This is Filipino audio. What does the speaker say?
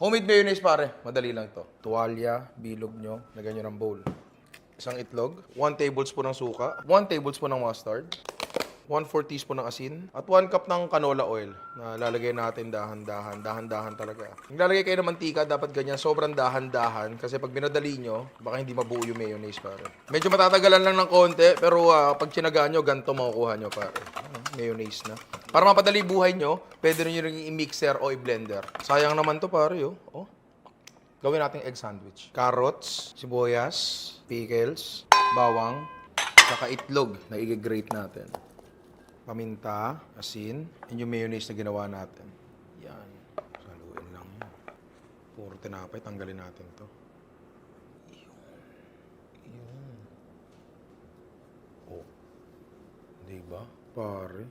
Homemade mayonnaise pare, madali lang ito. Tuwalya, bilog nyo, lagyan nyo ng bowl. Isang itlog, 1 tablespoon ng suka, 1 tablespoon ng mustard, 1/4 teaspoon ng asin, at 1 cup ng canola oil na lalagay natin dahan-dahan talaga. Kung lalagay kayo ng mantika, dapat ganyan, sobrang dahan-dahan kasi pag binadali nyo, baka hindi mabuo yung mayonnaise pare. Medyo matatagalan lang ng konti, pero pag tsinagaan nyo, ganito makukuha nyo pare. Mayonnaise na. Para mapadali buhay nyo, pwede rin nyo rin i-mixer o i-blender. Sayang naman to pare, oh. Gawin natin egg sandwich. Carrots, sibuyas, pickles, bawang, saka itlog na i-grate natin. Paminta, asin, and yung mayonnaise na ginawa natin. Yan. Saluin lang yun. Puro tinapay, tanggalin natin to. Yun. Oh. Diba? Pare.